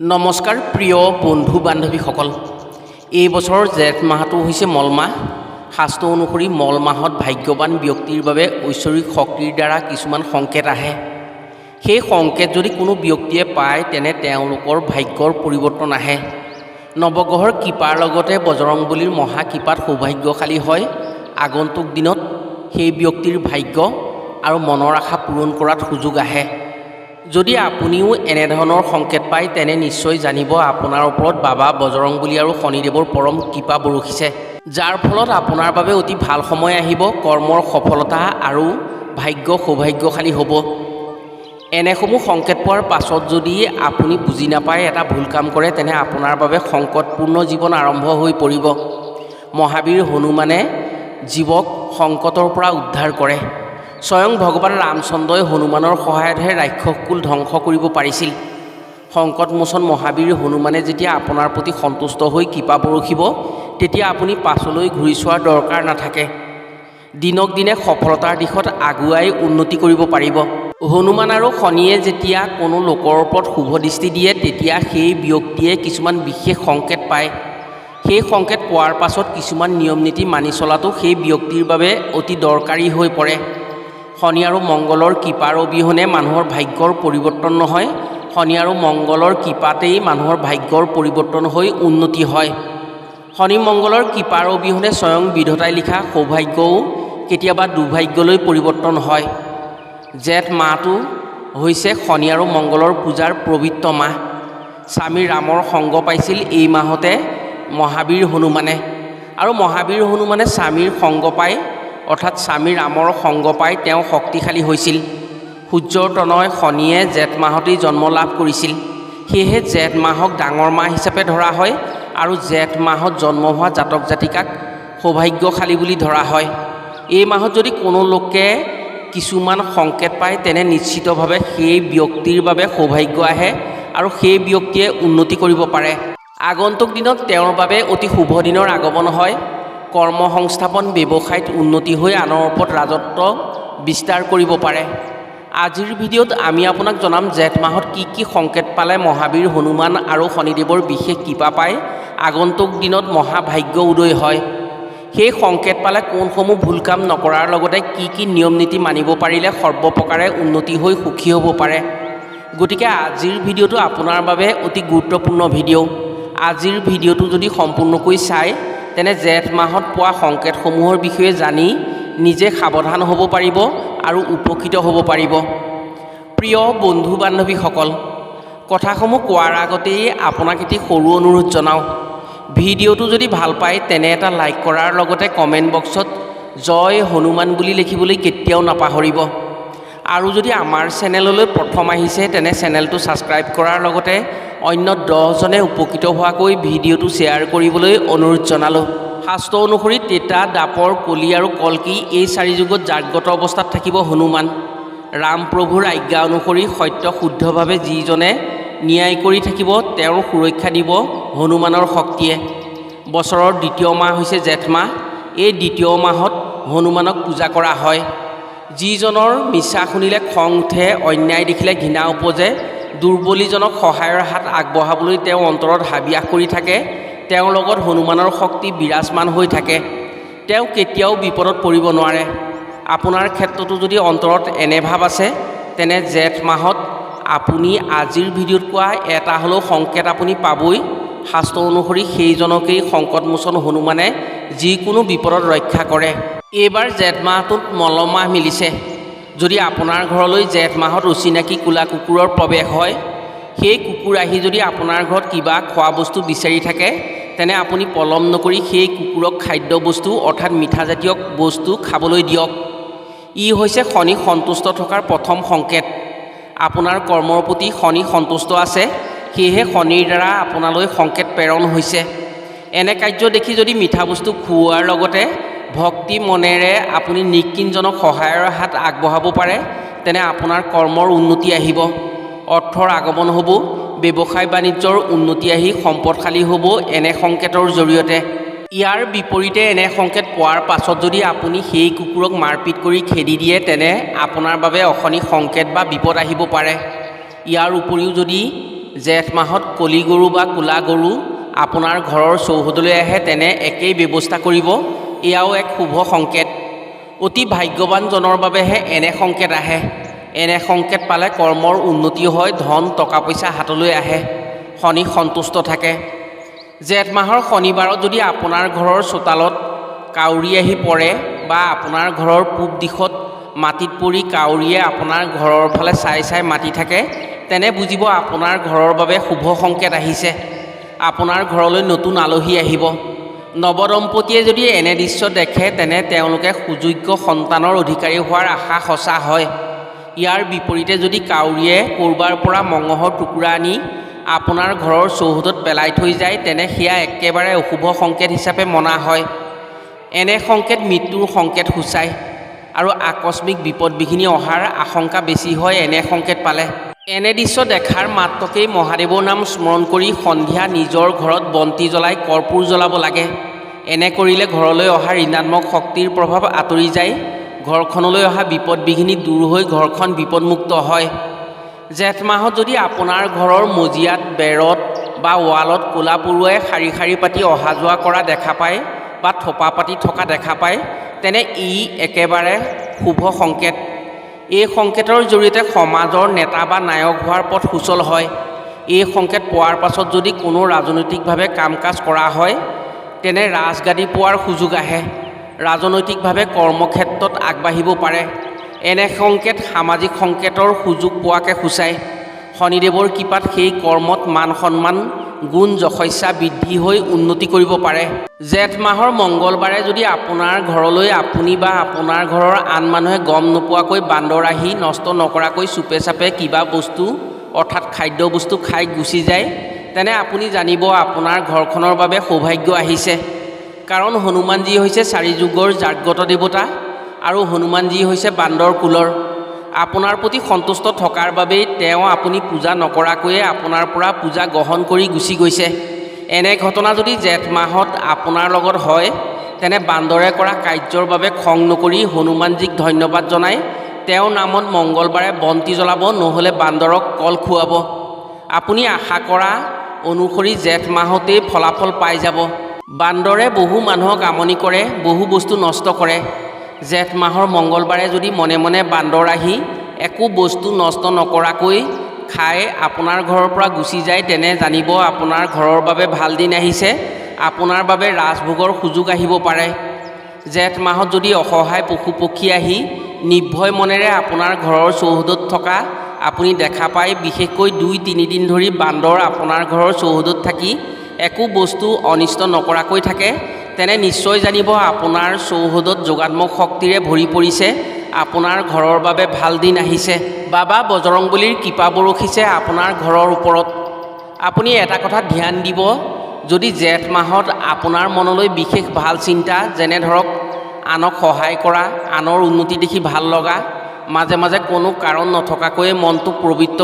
নমস্কাৰ প্ৰিয় বন্ধু বান্ধৱীসকল, এই বছৰৰ জেঠ মাহটো হৈছে মল মাহ। শাস্ত্ৰ অনুসৰি মল মাহত ভাগ্যৱান ব্যক্তিৰ বাবে ঐশ্বৰিক শক্তিৰ দ্বাৰা কিছুমান সংকেত আহে। সেই সংকেত যদি কোনো ব্যক্তিয়ে পায় তেনে তেওঁলোকৰ ভাগ্যৰ পৰিৱৰ্তন আহে। নৱগ্ৰহৰ কৃপাৰ লগতে বজৰংবলীৰ মহা কৃপাত সৌভাগ্যশালী হয় আগন্তুক দিনত সেই ব্যক্তিৰ ভাগ্য আৰু মনৰ আশা পূৰণ কৰাত সুযোগ আহে। যদি আপুনিও এনেধৰণৰ সংকেত পায় তেনে নিশ্চয় জানিব আপোনাৰ ওপৰত বাবা বজৰংবলী আৰু শনিদেৱৰ পৰম কৃপা বৰষিছে, যাৰ ফলত আপোনাৰ বাবে অতি ভাল সময় আহিব। কৰ্মৰ সফলতা আৰু ভাগ্য সৌভাগ্যশালী হ'ব। এনেসমূহ সংকেত পোৱাৰ পাছত যদি আপুনি বুজি নাপায়, এটা ভুল কাম কৰে, তেনে আপোনাৰ বাবে সংকটপূৰ্ণ জীৱন আৰম্ভ হৈ পৰিব। মহাবীৰ হনুমানে জীৱক সংকটৰ পৰা উদ্ধাৰ কৰে। স্বয়ং ভগৱান ৰামচন্দ্ৰই হনুমানৰ সহায়তহে ৰাক্ষসকুল ধ্বংস কৰিব পাৰিছিল। সংকটমোচন মহাবীৰ হনুমানে যেতিয়া আপোনাৰ প্ৰতি সন্তুষ্ট হৈ কৃপা বৰষিব, তেতিয়া আপুনি পাছলৈ ঘূৰি চোৱাৰ দৰকাৰ নাথাকে। দিনক দিনে সফলতাৰ দিশত আগুৱাই উন্নতি কৰিব পাৰিব। হনুমান আৰু শনিয়ে যেতিয়া কোনো লোকৰ ওপৰত শুভ দৃষ্টি দিয়ে, তেতিয়া সেই ব্যক্তিয়ে কিছুমান বিশেষ সংকেত পায়। সেই সংকেত পোৱাৰ পাছত কিছুমান নিয়ম নীতি মানি চলাটো সেই ব্যক্তিৰ বাবে অতি দৰকাৰী হৈ পৰে। শনি আৰু মংগলৰ কৃপাৰ অবিহনে মানুহৰ ভাগ্যৰ পৰিৱৰ্তন নহয়। শনি আৰু মংগলৰ কৃপাতেই মানুহৰ ভাগ্যৰ পৰিৱৰ্তন হৈ উন্নতি হয়। শনি মংগলৰ কৃপাৰ অবিহনে স্বয়ং বিধাতাই লিখা সৌভাগ্যও কেতিয়াবা দুৰ্ভাগ্যলৈ পৰিৱৰ্তন হয়। জেঠ মাহটো হৈছে শনি আৰু মংগলৰ পূজাৰ পবিত্ৰ মাহ। স্বামী ৰামৰ সংগ পাইছিল এই মাহতে মহাবীৰ হনুমানে, আৰু মহাবীৰ হনুমানে স্বামীৰ সংগ পাই অৰ্থাৎ স্বামী ৰামৰ সংগ পাই তেওঁ শক্তিশালী হৈছিল। সূৰ্যৰ তনয় শনিয়ে জেঠ মাহতেই জন্ম লাভ কৰিছিল। সেয়েহে জেঠ মাহক ডাঙৰ মাহ হিচাপে ধৰা হয় আৰু জেঠ মাহত জন্ম হোৱা জাতক জাতিকাক সৌভাগ্যশালী বুলি ধৰা হয়। এই মাহত যদি কোনো লোকে কিছুমান সংকেত পায় তেনে নিশ্চিতভাৱে সেই ব্যক্তিৰ বাবে সৌভাগ্য আহে আৰু সেই ব্যক্তিয়ে উন্নতি কৰিব পাৰে। আগন্তুক দিনত তেওঁৰ বাবে অতি শুভ দিনৰ আগমন হয়। কৰ্ম সংস্থাপন ব্যৱসায়ত উন্নতি হৈ আনৰ ওপৰত ৰাজত্ব বিস্তাৰ কৰিব পাৰে। আজিৰ ভিডিঅ'ত আমি আপোনাক জনাম জেঠ মাহত কি কি সংকেত পালে মহাবীৰ হনুমান আৰু শনিদেৱৰ বিশেষ কৃপা পায় আগন্তুক দিনত মহাভাগ্য উদয় হয়। সেই সংকেত পালে কোনসমূহ ভুল কাম নকৰাৰ লগতে কি কি নিয়ম নীতি মানিব পাৰিলে সৰ্বপ্ৰকাৰে উন্নতি হৈ সুখী হ'ব পাৰে। গতিকে আজিৰ ভিডিঅ'টো আপোনাৰ বাবে অতি গুৰুত্বপূৰ্ণ ভিডিঅ'। আজিৰ ভিডিঅ'টো যদি সম্পূৰ্ণকৈ চায় তেনে জেঠ মাহত পোৱা সংকেতসমূহৰ বিষয়ে জানি নিজে সাৱধান হ'ব পাৰিব আৰু উপকৃত হ'ব পাৰিব। প্ৰিয় বন্ধু বান্ধৱীসকল, কথাসমূহ কোৱাৰ আগতেই আপোনাক এটি সৰু অনুৰোধ জনাওঁ। ভিডিঅ'টো যদি ভাল পায় তেনে এটা লাইক কৰাৰ লগতে কমেণ্ট বক্সত জয় হনুমান বুলি লিখিবলৈ কেতিয়াও নাপাহৰিব। আৰু যদি আমাৰ চেনেললৈ প্ৰথম আহিছে তেনে চেনেলটো ছাবস্ক্ৰাইব কৰাৰ লগতে অন্য 10জনে উপকৃত হোৱাকৈ ভিডিঅ'টো শ্বেয়াৰ কৰিবলৈ অনুৰোধ জনালোঁ। শাস্ত্ৰ অনুসৰি তেতা, দাপৰ, কলি আৰু কল্কি এই 4 যুগত জাগ্ৰত অৱস্থাত থাকিব হনুমান। ৰামপ্ৰভুৰ আজ্ঞা অনুসৰি সত্য শুদ্ধভাৱে যিজনে ন্যায় কৰি থাকিব তেওঁৰ সুৰক্ষা দিব হনুমানৰ শক্তিয়ে। বছৰৰ দ্বিতীয় মাহ হৈছে জেঠ মাহ। এই দ্বিতীয় মাহত হনুমানক পূজা কৰা হয়। যিজনৰ মিছা শুনিলে খং উঠে, অন্যায় দেখিলে ঘৃণা উপজে, দুৰ্বলীজনক সহায়ৰ হাত আগবঢ়াবলৈ তেওঁ অন্তৰত হাবিয়াস কৰি থাকে, তেওঁৰ লগত হনুমানৰ শক্তি বিৰাজমান হৈ থাকে। তেওঁ কেতিয়াও বিপদত পৰিব নোৱাৰে। আপোনাৰ ক্ষেত্ৰতো যদি অন্তৰত এনে ভাৱ আছে তেনে জেঠ মাহত আপুনি আজিৰ ভিডিঅ'ত কোৱা এটা হ'লেও সংকেত আপুনি পাবই। শাস্ত্ৰ অনুসৰি সেইজনকেই সংকটমোচন হনুমানে যিকোনো বিপদত ৰক্ষা কৰে। এইবাৰ জেঠ মাহটোত মল মাহ মিলিছে। যদি আপোনাৰ ঘৰলৈ জেঠ মাহত অচিনাকি কোলা কুকুৰৰ প্ৰৱেশ হয়, সেই কুকুৰ আহি যদি আপোনাৰ ঘৰত কিবা খোৱা বস্তু বিচাৰি থাকে তেনে আপুনি পলম নকৰি সেই কুকুৰক খাদ্য বস্তু অৰ্থাৎ মিঠাজাতীয় বস্তু খাবলৈ দিয়ক। ই হৈছে শনি সন্তুষ্ট থকাৰ প্ৰথম সংকেত। আপোনাৰ কৰ্মৰ প্ৰতি শনি সন্তুষ্ট আছে, সেয়েহে শনিৰ দ্বাৰা আপোনালৈ সংকেত প্ৰেৰণ হৈছে। এনে কাৰ্য দেখি যদি মিঠা বস্তু খুওৱাৰ লগতে ভক্তি মনেৰে আপুনি নিকিনজনক সহায়ৰ হাত আগবঢ়াব পাৰে তেনে আপোনাৰ কৰ্মৰ উন্নতি আহিব, অৰ্থৰ আগমন হ'ব, ব্যৱসায় বাণিজ্যৰ উন্নতি আহি সম্পদশালী হ'ব এনে সংকেতৰ জৰিয়তে। ইয়াৰ বিপৰীতে এনে সংকেত পোৱাৰ পাছত যদি আপুনি সেই কুকুৰক মাৰপিট কৰি খেদি দিয়ে তেনে আপোনাৰ বাবে অশনি সংকেত বা বিপদ আহিব পাৰে। ইয়াৰ উপৰিও যদি জেঠ মাহত কলি গৰু বা কোলা গৰু আপোনাৰ ঘৰৰ চৌহদলৈ আহে, তেনে একেই ব্যৱস্থা কৰিব। এয়াও এক শুভ সংকেত। অতি ভাগ্যৱানজনৰ বাবেহে এনে সংকেত আহে। এনে সংকেত পালে কৰ্মৰ উন্নতি হয়, ধন টকা পইচা হাতলৈ আহে, শনি সন্তুষ্ট থাকে। জেঠ মাহৰ শনিবাৰত যদি আপোনাৰ ঘৰৰ চোতালত কাউৰী আহি পৰে বা আপোনাৰ ঘৰৰ পূব দিশত মাটিত পৰি কাউৰীয়ে আপোনাৰ ঘৰৰ ফালে চাই চাই মাতি থাকে, তেনে বুজিব আপোনাৰ ঘৰৰ বাবে শুভ সংকেত আহিছে। আপোনাৰ ঘৰলৈ নতুন আলহী আহিব। নৱদম্পতীয়ে যদি এনে দৃশ্য দেখে, তেনে তেওঁলোকে সুযোগ্য সন্তানৰ অধিকাৰী হোৱাৰ আশা সঁচা হয়। ইয়াৰ বিপৰীতে যদি কাউৰীয়ে ক'ৰবাৰ পৰা মঙহৰ টুকুৰা আনি আপোনাৰ ঘৰৰ চৌহদত পেলাই থৈ যায়, তেনে সেয়া একেবাৰে অশুভ সংকেত হিচাপে মনা হয়। এনে সংকেত মৃত্যুৰ সংকেত সূচায় আৰু আকস্মিক বিপদ বিঘিনি অহাৰ আশংকা বেছি হয় এনে সংকেত পালে। এনে দৃশ্য দেখাৰ মাত্ৰকেই মহাদেৱৰ নাম স্মৰণ কৰি সন্ধিয়া নিজৰ ঘৰত বন্তি জ্বলাই কৰ্পূৰ জ্বলাব লাগে। এনে কৰিলে ঘৰলৈ অহা ঋণাত্মক শক্তিৰ প্ৰভাৱ আঁতৰি যায়, ঘৰখনলৈ অহা বিপদ বিঘিনি দূৰ হৈ ঘৰখন বিপদমুক্ত হয়। জেঠ মাহত যদি আপোনাৰ ঘৰৰ মজিয়াত, বেৰত বা ৱালত ক'লা পৰুৱাই শাৰী শাৰী পাতি অহা যোৱা কৰা দেখা পায় বা থোপা পাতি থকা দেখা পায়, তেনে ই একেবাৰে শুভ সংকেত। এই সংকেতৰ জৰিয়তে সমাজৰ নেতা বা নায়ক হোৱাৰ পথ সুচল হয়। এই সংকেত পোৱাৰ পাছত যদি কোনো ৰাজনৈতিকভাৱে কাম কাজ কৰা হয়, তেনে ৰাজগাদী পোৱাৰ সুযোগ আহে, ৰাজনৈতিকভাৱে কৰ্মক্ষেত্ৰত আগবাঢ়িব পাৰে। এনে সংকেত সামাজিক সংকেতৰ সুযোগ পোৱাকে সূচায়। শনিদেৱৰ কৃপাত সেই কৰ্মত মান সন্মান, গুণ যশস্যা বৃদ্ধি হৈ উন্নতি কৰিব পাৰে। জেঠ মাহৰ মংগলবাৰে যদি আপোনাৰ ঘৰলৈ আপুনি বা আপোনাৰ ঘৰৰ আন মানুহে গম নোপোৱাকৈ বান্দৰ আহি নষ্ট নকৰাকৈ চুপে চাপে কিবা বস্তু অৰ্থাৎ খাদ্য বস্তু খাই গুচি যায়, তেনে আপুনি জানিব আপোনাৰ ঘৰখনৰ বাবে সৌভাগ্য আহিছে। কাৰণ হনুমানজী হৈছে চাৰি যুগৰ জাগ্ৰত দেৱতা আৰু হনুমানজী হৈছে বান্দৰ কুলৰ। আপোনাৰ প্ৰতি সন্তুষ্ট থকাৰ বাবেই তেওঁ আপুনি পূজা নকৰাকৈয়ে আপোনাৰ পৰা পূজা গ্ৰহণ কৰি গুচি গৈছে। এনে ঘটনা যদি জেঠ মাহত আপোনাৰ লগত হয়, তেনে বান্দৰে কৰা কাৰ্যৰ বাবে খং নকৰি হনুমানজীক ধন্যবাদ জনাই তেওঁৰ নামত মংগলবাৰে বন্তি জ্বলাব, নহ'লে বান্দৰক কল খুৱাব। আপুনি আশা কৰা অনুসৰি জেঠ মাহতেই ফলাফল পাই যাব। বান্দৰে বহু মানুহক আমনি কৰে, বহু বস্তু নষ্ট কৰে। জেঠ মাহৰ মংগলবাৰে যদি মনে মনে বান্দৰ আহি একো বস্তু নষ্ট নকৰাকৈ খাই আপোনাৰ ঘৰৰ পৰা গুচি যায়, তেনে জানিব আপোনাৰ ঘৰৰ বাবে ভাল দিন আহিছে, আপোনাৰ বাবে ৰাজভোগৰ সুযোগ আহিব পাৰে। জেঠ মাহত যদি অসহায় পশু পক্ষী আহি নিৰ্ভয় মনেৰে আপোনাৰ ঘৰৰ চৌহদত থকা আপুনি দেখা পায়, বিশেষকৈ 2-3 দিন ধৰি বান্দৰ আপোনাৰ ঘৰৰ চৌহদত থাকি একো বস্তু অনিষ্ট নকৰাকৈ থাকে, তেনে নিশ্চয় জানিব আপোনাৰ চৌহদত যোগাত্মক শক্তিৰে ভৰি পৰিছে, আপোনাৰ ঘৰৰ বাবে ভাল দিন আহিছে। বাবা বজৰংবলীৰ কৃপা বৰষিছে আপোনাৰ ঘৰৰ ওপৰত। আপুনি এটা কথা ধ্যান দিব, যদি জেঠ মাহত আপোনাৰ মনলৈ বিশেষ ভাল চিন্তা, যেনে ধৰক আনক সহায় কৰা, আনৰ উন্নতি দেখি ভাল লগা, মাজে মাজে কোনো কাৰণ নথকাকৈয়ে মনটো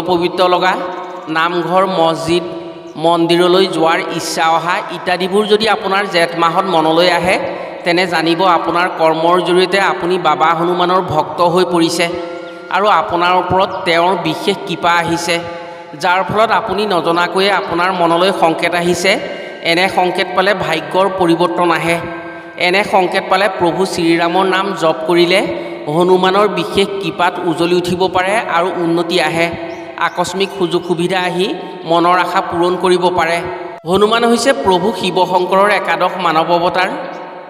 পবিত্ৰ লগা, নামঘৰ মছজিদ মন্দিৰলৈ যোৱাৰ ইচ্ছা অহা ইত্যাদিবোৰ যদি আপোনাৰ জেঠ মাহত মনলৈ আহে, তেনে জানিব আপোনাৰ কৰ্মৰ জৰিয়তে আপুনি বাবা হনুমানৰ ভক্ত হৈ পৰিছে আৰু আপোনাৰ ওপৰত তেওঁৰ বিশেষ কৃপা আহিছে, যাৰ ফলত আপুনি নজনাকৈয়ে আপোনাৰ মনলৈ সংকেত আহিছে। এনে সংকেত পালে ভাগ্যৰ পৰিৱৰ্তন আহে। এনে সংকেত পালে প্ৰভু শ্ৰীৰামৰ নাম জপ কৰিলে হনুমানৰ বিশেষ কৃপাত উজলি উঠিব পাৰে আৰু উন্নতি আহে। আকস্মিক সুযোগ সুবিধা আহি মনৰ আশা পূৰণ কৰিব পাৰে। হনুমান হৈছে প্ৰভু শিৱ শংকৰৰ একাদশ মানৱ অৱতাৰ।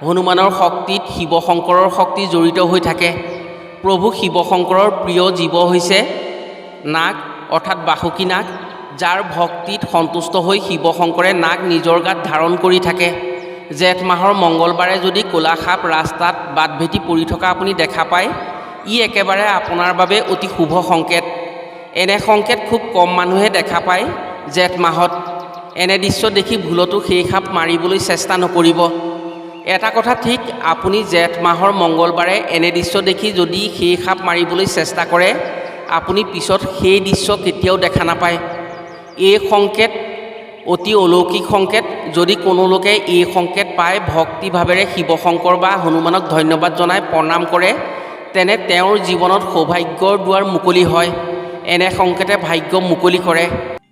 হনুমানৰ শক্তিত শিৱ শংকৰৰ শক্তি জড়িত হৈ থাকে। প্ৰভু শিৱ শংকৰৰ প্ৰিয় জীৱ হৈছে নাগ অৰ্থাৎ বাসুকী নাগ, যাৰ ভক্তিত সন্তুষ্ট হৈ শিৱ শংকৰে নাগ নিজৰ গাত ধাৰণ কৰি থাকে। জেঠ মাহৰ মংগলবাৰে যদি ক'লা সাপ ৰাস্তাত বাট ভেটি পৰি থকা আপুনি দেখা পায়, ই একেবাৰে আপোনাৰ বাবে অতি শুভ সংকেত। এনে সংকেত খুব কম মানুহে দেখা পায় জেঠ মাহত। এনে দৃশ্য দেখি ভুলতো সেই সাপ মাৰিবলৈ চেষ্টা নকৰিব। এটা কথা ঠিক, আপুনি জেঠ মাহৰ মংগলবাৰে এনে দৃশ্য দেখি যদি সেই সাপ মাৰিবলৈ চেষ্টা কৰে, আপুনি পিছত সেই দৃশ্য কেতিয়াও দেখা নাপায়। এই সংকেত অতি অলৌকিক সংকেত। যদি কোনো লোকে এই সংকেত পায় ভক্তিভাৱেৰে শিৱ শংকৰ বা হনুমানক ধন্যবাদ জনাই প্ৰণাম কৰে, তেনে তেওঁৰ জীৱনত সৌভাগ্যৰ দুৱাৰ মুকলি হয়। এনে সংকেতে ভাগ্য মুকলি কৰে।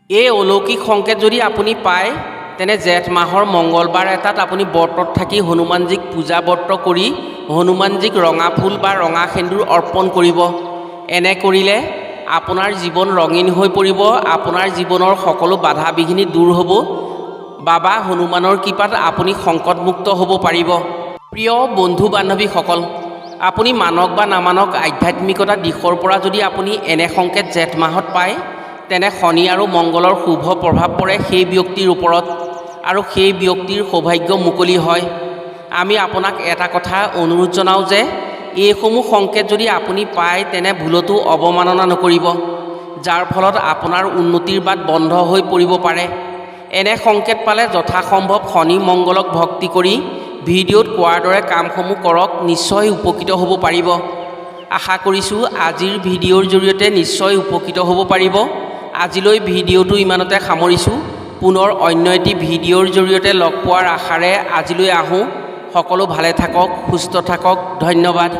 এই অলৌকিক সংকেত যদি আপুনি পায় তেনে জেঠ মাহৰ মংগলবাৰ এটাত আপুনি ব্ৰতত থাকি হনুমানজীক পূজা ব্ৰত কৰি হনুমানজীক ৰঙা ফুল বা ৰঙা সেন্দুৰ অৰ্পণ কৰিব। এনে কৰিলে আপোনাৰ জীৱন ৰঙীন হৈ পৰিব, আপোনাৰ জীৱনৰ সকলো বাধা বিঘিনি দূৰ হ'ব, বাবা হনুমানৰ কৃপাত আপুনি সংকটমুক্ত হ'ব পাৰিব। প্ৰিয় বন্ধু বান্ধৱীসকল, আপুনি মানক বা নামানক আধ্যাত্মিকতা দিশৰ পৰা যদি আপুনি এনে সংকেত জেঠ মাহত পায় তেনে শনি আৰু মংগলৰ শুভ প্ৰভাৱ পৰে সেই ব্যক্তিৰ ওপৰত আৰু সেই ব্যক্তিৰ সৌভাগ্য মুকলি হয়। আমি আপোনাক এটা কথা অনুৰোধ জনাওঁ যে এইসমূহ সংকেত যদি আপুনি পায় তেনে ভুলতো অৱমাননা নকৰিব, যাৰ ফলত আপোনাৰ উন্নতিৰ বাট বন্ধ হৈ পৰিব পাৰে। এনে সংকেত পালে যথাসম্ভৱ শনি মংগলক ভক্তি কৰি ভিডিঅ'ত কোৱাৰ দৰে কামসমূহ কৰক, নিশ্চয় উপকৃত হ'ব পাৰিব। আশা কৰিছোঁ আজিৰ ভিডিঅ'ৰ জৰিয়তে নিশ্চয় উপকৃত হ'ব পাৰিব। আজিলৈ ভিডিঅ'টো ইমানতে সামৰিছোঁ। পুনৰ অন্য এটি ভিডিঅ'ৰ জৰিয়তে লগ পোৱাৰ আশাৰে আজিলৈ আহোঁ। সকলো ভালে থাকক, সুস্থ থাকক। ধন্যবাদ।